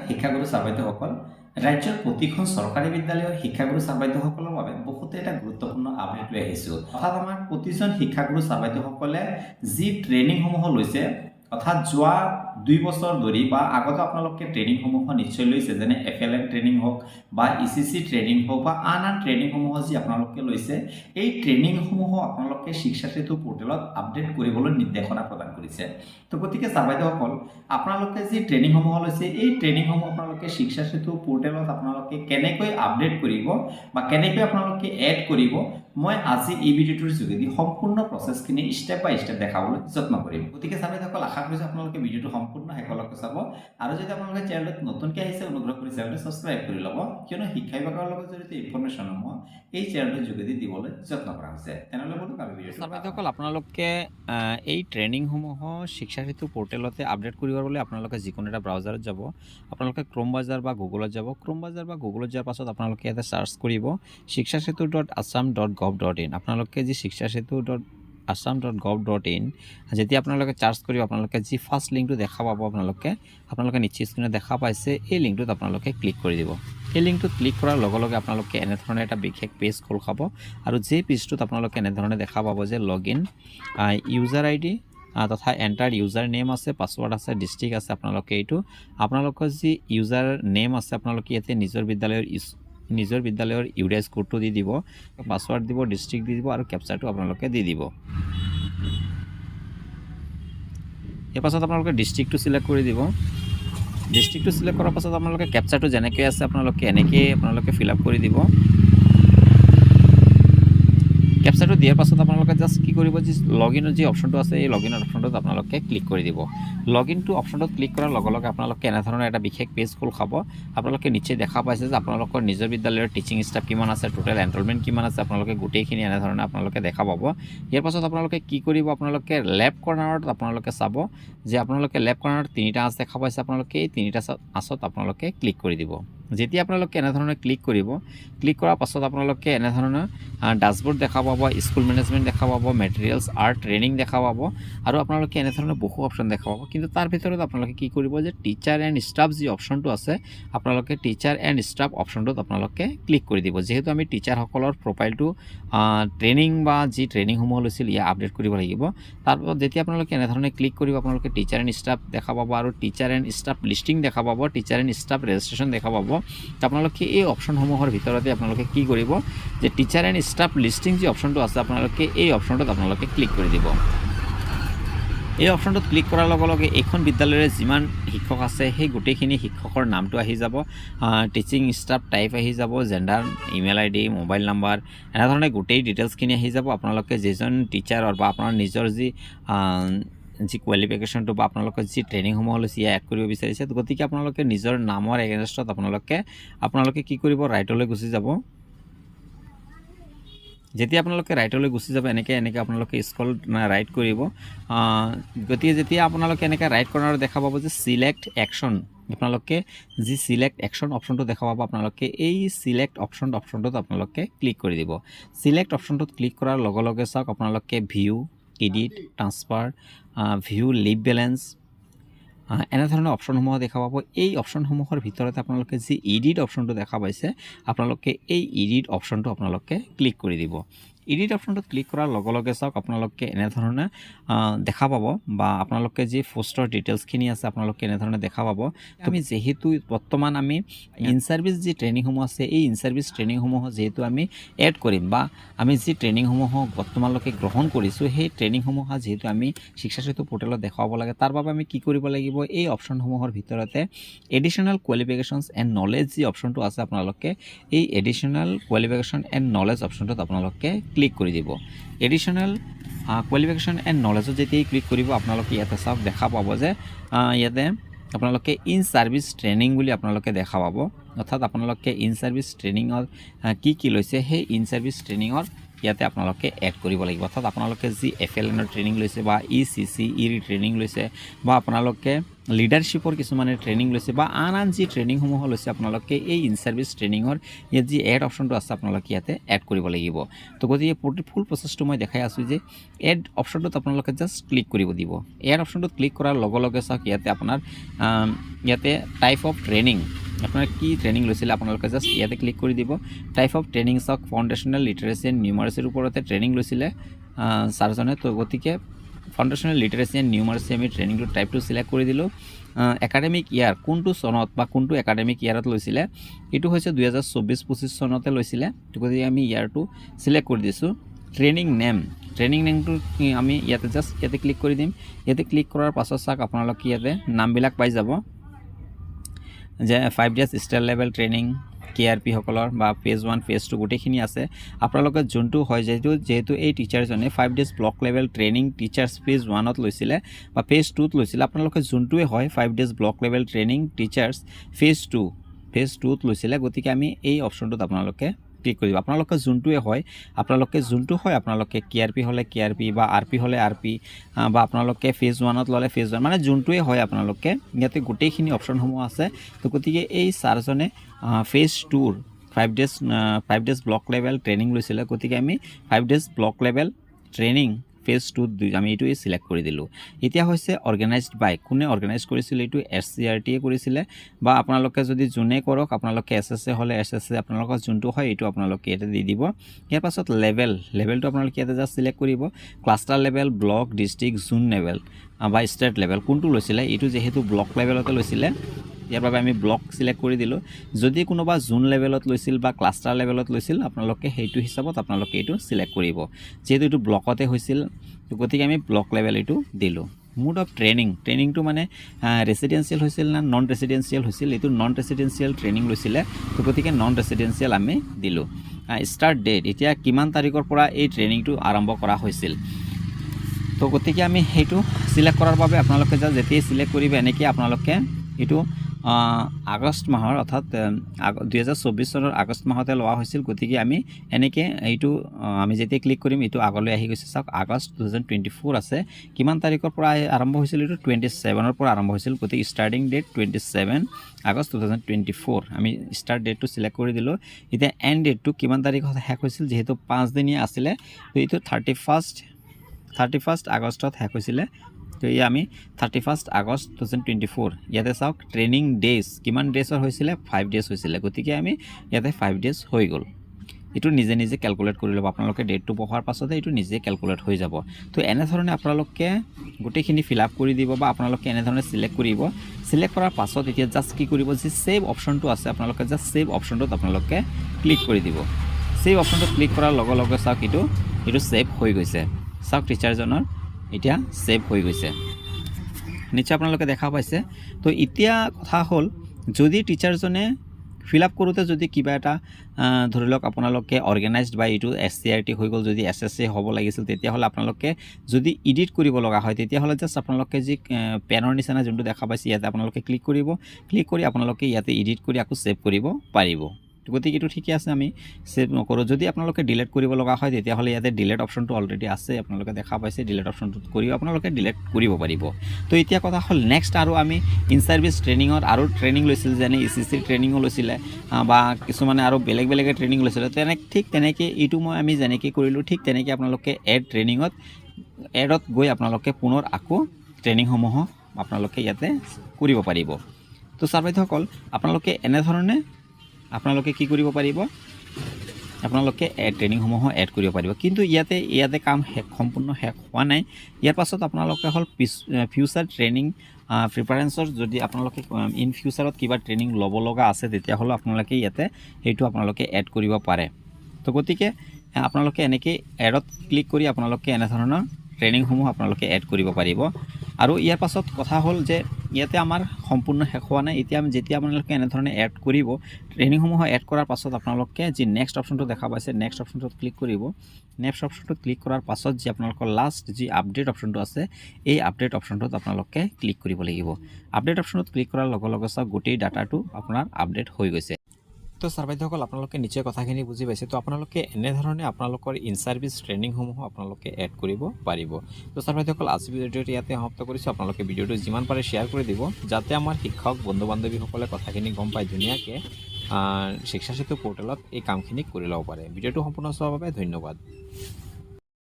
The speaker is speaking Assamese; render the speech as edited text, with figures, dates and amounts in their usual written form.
শিক্ষাগুৰু ছাৰ বাইদেউসকল ৰাজ্যৰ প্ৰতিখন চৰকাৰী বিদ্যালয়ৰ শিক্ষাগুৰু ছাৰ বাইদেউসকলৰ বাবে বহুতে এটা গুৰুত্বপূৰ্ণ আপডেট লৈ আহিছোঁ। অৰ্থাৎ আমাৰ প্ৰতিজন শিক্ষাগুৰু ছাৰ বাইদেউসকলে যি ট্ৰেইনিংসমূহ লৈছে, অৰ্থাৎ যোৱা 2 বছৰ ধৰি বা আগতে আপোনালোকে ট্ৰেইনিংসমূহ নিশ্চয় লৈছে, যেনে FLN ট্ৰেইনিং হওক বা ECC ট্ৰেইনিং হওক বা আন ট্ৰেইনিংসমূহ যি আপোনালোকে লৈছে, এই ট্ৰেইনিংসমূহ আপোনালোকে শিক্ষা সেতু পৰ্টেলত আপডেট কৰিবলৈ নিৰ্দেশনা প্ৰদান কৰিছে। তো গতিকে ছাৰ বাইদেউসকল আপোনালোকে যি ট্ৰেইনিংসমূহ লৈছে, এই ট্ৰেইনিংসমূহ আপোনালোকে শিক্ষা সেতু পৰ্টেলত আপোনালোকে কেনেকৈ আপডেট কৰিব বা কেনেকৈ আপোনালোকে এড কৰিব, মই আজি এই ভিডিঅ'টোৰ যোগেদি সম্পূৰ্ণ প্ৰচেছখিনি ষ্টেপ বাই ষ্টেপ দেখাবলৈ যত্ন কৰিম। গতিকে ছাৰ বাইদেউসকল আশা কৰিছোঁ আপোনালোকে ভিডিঅ'টো সম্পূৰ্ণ শেষলৈকে চাব, আৰু যদি আপোনালোকে চেনেলটোত নতুনকৈ আহিছে অনুগ্ৰহ কৰি চেনেলটো ছাবস্ক্ৰাইব কৰি ল'ব, কিয়নো শিক্ষা বিভাগৰ লগত জড়িত ইনফৰমেশ্যনসমূহ এই চেনেলটোৰ যোগেদি দিবলৈ যত্ন কৰা হৈছে। তেনেহ'লে বলক আমি ভিডিঅ'টো। ছাৰ বাইদেউসকল আপোনালোকে এই ট্ৰেইনিংসমূহ শিক্ষা সেতু পৰ্টেলতে আপডেট কৰিবৰ বাবে আপোনালোকে যিকোনো এটা ব্ৰাউজাৰত যাব, আপোনালোকে ক্ৰোম ব্ৰাউজাৰ বা গুগলত যাব। ক্ৰোম ব্ৰাউজাৰ বা গুগলত যোৱাৰ পাছত আপোনালোকে ইয়াতে চাৰ্চ কৰিব shikshasetu.assam.gov.in। আপোনালোকে যি shikshasetu.assam.gov.in যেতিয়া আপোনালোকে চাৰ্চ কৰিব, আপোনালোকে যি ফাৰ্ষ্ট লিংকটো দেখা পাব, আপোনালোকে নিশ্চয় স্ক্ৰীনত দেখা পাইছে, এই লিংকটোত আপোনালোকে ক্লিক কৰি দিব। এই লিংকটোত ক্লিক কৰাৰ লগে লগে আপোনালোকে এনেধৰণে এটা বিশেষ পেজ খোল খাব, আৰু যে পেজটোত আপোনালোকে এনেধৰণে দেখা পাব যে লগইন, ইউজাৰ ID তথা এণ্টাৰ ইউজাৰ নেম আছে, পাছৱৰ্ড আছে, ডিষ্ট্ৰিক্ট আছে। আপোনালোকৰ যি ইউজাৰ নেম আছে, আপোনালোকে ইয়াতে নিজৰ বিদ্যালয়ৰ ইউডিএছ কোডটো দি দিব, পাছৱৰ্ড দিব, ডিষ্ট্ৰিক্ট দি দিব, আৰু কেপচাৰটো আপোনালোকে দি দিব। ইয়াৰ পাছত আপোনালোকে ডিষ্ট্ৰিক্টটো চিলেক্ট কৰি দিব। ডিষ্ট্ৰিক্টটো চিলেক্ট কৰাৰ পাছত আপোনালোকে কেপচাৰটো যেনেকৈ আছে আপোনালোকে ফিল আপ কৰি দিব। কেপচাৰটো দিয়াৰ পাছত আপোনালোকে জাষ্ট কি কৰিব, যে লগইনৰ যি অপশ্যনটো আছে, এই লগইনৰ অপশ্যনটোত আপোনালোকে ক্লিক কৰি দিব। লগইনটো অপশ্যনটোত ক্লিক কৰাৰ লগে লগে আপোনালোকে এনেধৰণৰ এটা বিশেষ পেজ খোল খাব। আপোনালোকে নিশ্চয় দেখা পাইছে যে আপোনালোকৰ নিজৰ বিদ্যালয়ৰ টিচিং ষ্টাফ কিমান আছে, টোটেল এনৰলমেণ্ট কিমান আছে, আপোনালোকে গোটেইখিনি এনেধৰণে আপোনালোকে দেখা পাব। ইয়াৰ পাছত আপোনালোকে কি কৰিব, আপোনালোকে লেফ্ট কৰ্নাৰত আপোনালোকে চাব যে আপোনালোকে লেফ্ট কৰ্নাৰত 3টা আঁচ দেখা পাইছে, আপোনালোকে এই 3টা আঁচত আপোনালোকে ক্লিক কৰি দিব। যেতিয়া আপোনালোকে এনেধৰণে ক্লিক কৰিব, ক্লিক কৰাৰ পাছত আপোনালোকে এনেধৰণৰ ডাছবৰ্ড দেখা পাব, স্কুল মেনেজমেণ্ট দেখা পাব, মেটেৰিয়েলছ আৰ্ট ট্ৰেইনিং দেখা পাব, আৰু আপোনালোকে এনেধৰণৰ বহু অপশ্যন দেখা পাব। কিন্তু তাৰ ভিতৰত আপোনালোকে কি কৰিব, যে টিচাৰ এণ্ড ষ্টাফ যি অপশ্যনটো আছে, আপোনালোকে টিচাৰ এণ্ড ষ্টাফ অপশ্যনটোত আপোনালোকে ক্লিক কৰি দিব। যিহেতু আমি টিচাৰসকলৰ প্ৰফাইলটো ট্ৰেইনিং বা যি ট্ৰেইনিংসমূহ লৈছিল ইয়াত আপডেট কৰিব লাগিব। তাৰপাছত যেতিয়া আপোনালোকে এনেধৰণে ক্লিক কৰিব, আপোনালোকে টিচাৰ এণ্ড ষ্টাফ দেখা পাব, আৰু টিচাৰ এণ্ড ষ্টাফ লিষ্টিং দেখা পাব, টিচাৰ এণ্ড ষ্টাফ ৰেজিষ্ট্ৰেশ্যন দেখা পাব। আপোনালোকে এই অপশ্যনসমূহৰ ভিতৰতে আপোনালোকে কি কৰিব, যে টিচাৰ এণ্ড ষ্টাফ লিষ্টিং যি অপশ্যনটো আছে, আপোনালোকে এই অপশ্যনটোত আপোনালোকে ক্লিক কৰি দিব। এই অপশ্যনটোত ক্লিক কৰাৰ লগে লগে এইখন বিদ্যালয়ৰে যিমান শিক্ষক আছে, সেই গোটেইখিনি শিক্ষকৰ নামটো আহি যাব, টিচিং ষ্টাফ টাইপ আহি যাব, gender, email ID, mobile number, এনেধৰণে গোটেই ডিটেইলছখিনি আহি যাব। আপোনালোকে যিজন টিচাৰৰ বা আপোনাৰ নিজৰ যি কোৱালিফিকেশ্যনটো বা আপোনালোকে যি ট্ৰেইনিংসমূহ লৈছে এড কৰিব বিচাৰিছে, গতিকে আপোনালোকে নিজৰ নামৰ এগেইনষ্টত আপোনালোকে কি কৰিব, ৰাইটলৈ গুচি যাব। যেতিয়া আপোনালোকে ৰাইটলৈ গুচি যাব, এনেকৈ আপোনালোকে স্ক্ৰল ৰাইট কৰিব। গতিকে যেতিয়া আপোনালোকে এনেকৈ ৰাইট কৰ্নাৰত দেখা পাব যে চিলেক্ট একশ্যন, আপোনালোকে যি চিলেক্ট একশ্যন অপশ্যনটো দেখা পাব, আপোনালোকে এই চিলেক্ট অপশ্যনটোত আপোনালোকে ক্লিক কৰি দিব। চিলেক্ট অপশ্যনটোত ক্লিক কৰাৰ লগে লগে চাওক, আপোনালোকে view, edit, transfer, view leave balance, এনেধৰণৰ অপশ্যনসমূহ দেখা পাব। এই অপশ্যনসমূহৰ ভিতৰতে আপোনালোকে যি এডিট অপশ্যনটো দেখা পাইছে, আপোনালোকে এই এডিট অপশ্যনটো আপোনালোকে ক্লিক কৰি দিব। এডিট অপশ্যনটোত ক্লিক কৰাৰ লগে লগে চাওক, আপোনালোকে এনেধৰণে দেখা পাব, বা আপোনালোকে যি পোষ্টৰ ডিটেইলছখিনি আছে আপোনালোকে এনেধৰণে দেখা পাব। আমি যিহেতু বৰ্তমান আমি ইন ছাৰ্ভিচ যি ট্ৰেইনিংসমূহ আছে, এই ইন ছাৰ্ভিচ ট্ৰেইনিংসমূহ যিহেতু আমি এড কৰিম, বা আমি যি ট্ৰেইনিংসমূহ বৰ্তমানলৈকে গ্ৰহণ কৰিছোঁ, সেই ট্ৰেইনিংসমূহ যিহেতু আমি শিক্ষা সেতু পৰ্টেলত দেখুৱাব লাগে, তাৰ বাবে আমি কি কৰিব লাগিব, এই অপশ্যনসমূহৰ ভিতৰতে এডিশ্যনেল কোৱালিফিকেশ্যনছ এণ্ড নলেজ যি অপশ্যনটো আছে, আপোনালোকে এই এডিশ্যনেল কোৱালিফিকেশ্যন এণ্ড নলেজ অপশ্যনটোত আপোনালোকে ক্লিক কৰি দিব। এডিশ্যনেল কোৱালিফিকেশ্যন এণ্ড নলেজত যেতিয়া ক্লিক কৰিব, আপোনালোকে ইয়াতে চাওক, দেখা পাব যে ইয়াতে আপোনালোকে ইন ছাৰ্ভিচ ট্ৰেইনিং বুলি আপোনালোকে দেখা পাব। অৰ্থাৎ আপোনালোকে ইন ছাৰ্ভিচ ট্ৰেইনিঙৰ কি লৈছে, সেই ইন ছাৰ্ভিচ ট্ৰেইনিঙৰ ইয়াতে আপোনালোকে এড কৰিব লাগিব অৰ্থাৎ আপোনালোকে যি FLNৰ ট্ৰেইনিং লৈছে বা ECCEৰ ট্ৰেইনিং লৈছে বা আপোনালোকে লিডাৰশ্বিপৰ কিছুমানে ট্ৰেইনিং লৈছে বা আন যি ট্ৰেইনিংসমূহ লৈছে আপোনালোকে এই ইন ছাৰ্ভিচ ট্ৰেইনিঙৰ ইয়াত যি এড অপশ্যনটো আছে আপোনালোকে ইয়াতে এড কৰিব লাগিব তো গতিকে ফুল প্ৰচেছটো মই দেখাই আছোঁ যে এড অপশ্যনটোত আপোনালোকে জাষ্ট ক্লিক কৰিব দিব এড অপশ্যনটোত ক্লিক কৰাৰ লগে লগে চাওক ইয়াতে আপোনাৰ ইয়াতে টাইপ অফ ট্ৰেইনিং আপোনাৰ কি ট্ৰেইনিং লৈছিলে আপোনালোকে জাষ্ট ইয়াতে ক্লিক কৰি দিব টাইপ অফ ট্ৰেইনিং চাওক ফাউণ্ডেশ্যনেল লিটাৰেচি এণ্ড নিউমাৰেচিৰ ওপৰতে ট্ৰেইনিং লৈছিলে ছাৰজনে তো গতিকে ফাউণ্ডেশ্যনেল লিটাৰেচি এণ্ড নিউমাৰেচি আমি ট্ৰেইনিংটো টাইপটো চিলেক্ট কৰি দিলোঁ একাডেমিক ইয়াৰ কোনটো চনত বা কোনটো একাডেমিক ইয়াৰত লৈছিলে এইটো হৈছে 2024-25 চনতে লৈছিলে তো গতিকে আমি ইয়াৰটো চিলেক্ট কৰি দিছোঁ ট্ৰেইনিং নেমটো আমি ইয়াতে জাষ্ট ইয়াতে ক্লিক কৰি দিম ইয়াতে ক্লিক কৰাৰ পাছত চাওক আপোনালোকে ইয়াতে নামবিলাক পাই যাব যে 5 days star level training KRP সকলৰ বা ফেজ 1 ফেজ 2 গোটেইখিনি আছে আপোনালোকে যোনটো হয় যেহেতু এই টিচাৰজনে 5 days block level training teachers phase 1ত লৈছিলে বা ফেজ 2ত লৈছিলে আপোনালোকে যোনটোৱে হয় 5 days block level training teachers phase 2ত লৈছিলে গতিকে আমি এই অপশ্যনটোত আপোনালোকে ক্লিক কৰিব আপোনালোকে যোনটোৱে হয় আপোনালোকে KRP হ'লে KRP বা RP হ'লে RP বা আপোনালোকে ফেজ 1ত ল'লে ফেজ 1 মানে যোনটোৱে হয় আপোনালোকে ইয়াতে গোটেইখিনি অপশ্যনসমূহ আছে তো গতিকে এই ছাৰজনে ফেজ 2ৰ 5 days ব্লক লেভেল ট্ৰেইনিং লৈছিলে গতিকে আমি 5 days block level training phase 2ত আমি এইটোৱে চিলেক্ট কৰি দিলোঁ এতিয়া হৈছে অৰ্গেনাইজড বাই কোনে অৰ্গেনাইজ কৰিছিলে এইটো SCRTয়ে কৰিছিলে বা আপোনালোকে যদি যোনে কৰক আপোনালোকে SSA হ'লে SSA আপোনালোকৰ যোনটো হয় এইটো আপোনালোকে ইয়াতে দি দিব ইয়াৰ পাছত লেভেলটো আপোনালোকে ইয়াতে জাষ্ট চিলেক্ট কৰিব ক্লাষ্টাৰ লেভেল ব্লক ডিষ্ট্ৰিক্ট জোন লেভেল বা ষ্টেট লেভেল কোনটো লৈছিলে এইটো যেহেতু ব্লক লেভেলতে লৈছিলে ইয়াৰ বাবে আমি ব্লক চিলেক্ট কৰি দিলোঁ যদি কোনোবা জোন লেভেলত লৈছিল বা ক্লাষ্টাৰ লেভেলত লৈছিল আপোনালোকে সেইটো হিচাপত আপোনালোকে এইটো চিলেক্ট কৰিব যেহেতু এইটো ব্লকতে হৈছিল গতিকে আমি ব্লক লেভেল এইটো দিলোঁ মোড অফ ট্ৰেইনিংটো মানে ৰেচিডেঞ্চিয়েল হৈছিল না নন ৰেচিডেঞ্চিয়েল হৈছিল এইটো নন ৰেচিডেঞ্চিয়েল ট্ৰেইনিং লৈছিলে তো গতিকে নন ৰেচিডেঞ্চিয়েল আমি দিলোঁ ষ্টাৰ্ট ডেট এতিয়া কিমান তাৰিখৰ পৰা এই ট্ৰেইনিংটো আৰম্ভ কৰা হৈছিল তো গতিকে আমি সেইটো চিলেক্ট কৰাৰ বাবে আপোনালোকে যেতিয়াই চিলেক্ট কৰিব এনেকৈ আপোনালোকে এইটো আগষ্ট মাহৰ অৰ্থাৎ 2024 চনৰ আগষ্ট মাহতে লোৱা হৈছিল গতিকে আমি এনেকৈ এইটো আমি যেতিয়া ক্লিক কৰিম এইটো আগলৈ আহি গৈছে চাওক আগষ্ট 2024 আছে কিমান তাৰিখৰ পৰা আৰম্ভ হৈছিল এইটো 27ৰ পৰা আৰম্ভ হৈছিল গতিকে ষ্টাৰ্টিং ডেট 27 আগষ্ট 2024 আমি ষ্টাৰ্ট ডেটটো চিলেক্ট কৰি দিলোঁ এতিয়া এণ্ড ডেটটো কিমান তাৰিখত শেষ হৈছিল যিহেতু 5 দিনীয়া আছিলে তো এইটো 31 আগষ্টত শেষ হৈছিলে তো এই আমি 31 আগষ্ট 2024 ইয়াতে চাওক ট্ৰেইনিং ডেজ কিমান ডেজৰ হৈছিলে 5 ডেজ হৈছিলে গতিকে আমি ইয়াতে 5 ডেজ হৈ গ'ল এইটো নিজে ক্যালকুলেট কৰি ল'ব আপোনালোকে ডেটটো পঢ়াৰ পাছতে এইটো নিজে ক্যালকুলেট হৈ যাব তো এনেধৰণে আপোনালোকে গোটেইখিনি ফিল আপ কৰি দিব বা আপোনালোকে এনেধৰণে সিলেক্ট কৰিব সিলেক্ট কৰাৰ পাছত এতিয়া জাষ্ট কি কৰিব যে সেভ অপশ্যনটো আছে আপোনালোকে জাষ্ট সেভ অপশ্যনটোত আপোনালোকে ক্লিক কৰি দিব সেভ অপশ্যনটোত ক্লিক কৰাৰ লগে লগে চাওক এইটো সেভ হৈ গৈছে চাওক টিচাৰজনৰ এতিয়া সেভ হৈ গৈছে নিশ্চয় আপোনালোকে দেখা পাইছে তো এতিয়া কথা হ'ল যদি টিচাৰজনে ফিল আপ কৰোঁতে যদি কিবা এটা ধৰি লওক আপোনালোকে অৰ্গেনাইজড বাই এইটো SCRT হৈ গ'ল যদি SSA হ'ব লাগিছিল তেতিয়াহ'লে আপোনালোকে যদি এডিট কৰিব লগা হয় তেতিয়াহ'লে জাষ্ট আপোনালোকে যি পেনৰ নিচিনা যোনটো দেখা পাইছে ইয়াতে আপোনালোকে ক্লিক কৰি আপোনালোকে ইয়াতে এডিট কৰি আকৌ সেভ কৰিব পাৰিব গতিকে এইটো ঠিকে আছে আমি সেভ নকৰোঁ যদি আপোনালোকে ডিলিট কৰিব লগা হয় তেতিয়াহ'লে ইয়াতে ডিলিট অপশ্যনটো অলৰেডি আছে আপোনালোকে দেখা পাইছে ডিলিট অপশ্যনটোত কৰিও আপোনালোকে ডিলিট কৰিব পাৰিব তো এতিয়া কথা হ'ল নেক্সট আৰু আমি ইন ছাৰ্ভিচ ট্ৰেইনিঙত আৰু ট্ৰেইনিং লৈছিল যেনে ECC ট্ৰেইনিঙো লৈছিলে বা কিছুমানে আৰু বেলেগে ট্ৰেইনিং লৈছিলে ঠিক তেনেকৈ এইটো আমি যেনেকৈ কৰিলোঁ ঠিক তেনেকৈ আপোনালোকে এডত গৈ আপোনালোকে পুনৰ আকৌ ট্ৰেইনিংসমূহ আপোনালোকে ইয়াতে কৰিব পাৰিব তো ছাৰ বাইদেউসকল আপোনালোকে এনেধৰণে আপোনালোকে কি কৰিব পাৰিব আপোনালোকে ট্ৰেইনিংসমূহ এড কৰিব পাৰিব কিন্তু ইয়াতে কাম সম্পূৰ্ণ শেষ হোৱা নাই ইয়াৰ পাছত আপোনালোকে হ'ল ফিউচাৰ ট্ৰেইনিং প্ৰিপাৰেঞ্চৰ যদি আপোনালোকে ইন ফিউচাৰত কিবা ট্ৰেইনিং ল'ব লগা আছে তেতিয়াহ'লে আপোনালোকে ইয়াতে সেইটো আপোনালোকে এড কৰিব পাৰে তো গতিকে আপোনালোকে এনেকৈ এডত ক্লিক কৰি আপোনালোকে এনেধৰণৰ ট্ৰেইনিংসমূহ আপোনালোকে এড কৰিব পাৰিব আৰু ইয়াৰ পাছত কথা হ'ল যে ইয়াতে আমাৰ সম্পূৰ্ণ শেষ হোৱা নাই এতিয়া যেতিয়া আপোনালোকে এনেধৰণে এড কৰিব ট্ৰেইনিংসমূহ এড কৰাৰ পাছত আপোনালোকে যি নেক্সট অপশ্যনটো দেখা পাইছে নেক্সট অপশ্যনটোত ক্লিক কৰিব নেক্সট অপশ্যনটোত ক্লিক কৰাৰ পাছত যি আপোনালোকৰ লাষ্ট যি আপডেট অপশ্যনটো আছে এই আপডেট অপশ্যনটোত আপোনালোকে ক্লিক কৰিব লাগিব আপডেট অপশ্যনত ক্লিক কৰাৰ লগে লগে চাওক গোটেই ডাটাটো আপোনাৰ আপডেট হৈ গৈছে তো ছাৰ বাইদেউসকল আপোনালোকে নিশ্চয় কথাখিনি বুজি পাইছে তো আপোনালোকে এনেধৰণে আপোনালোকৰ ইন ছাৰ্ভিচ ট্ৰেইনিংসমূহ আপোনালোকে এড কৰিব পাৰিব তো ছাৰ বাইদেউসকল আজি ভিডিঅ'টো ইয়াতে সমাপ্ত কৰিছোঁ আপোনালোকে ভিডিঅ'টো যিমান পাৰে শ্বেয়াৰ কৰি দিব যাতে আমাৰ শিক্ষক বন্ধু বান্ধৱীসকলে কথাখিনি গম পায় ধুনীয়াকৈ শিক্ষা সেতু পৰ্টেলত এই কামখিনি কৰি ল'ব পাৰে ভিডিঅ'টো সম্পূৰ্ণ চোৱাৰ বাবে ধন্যবাদ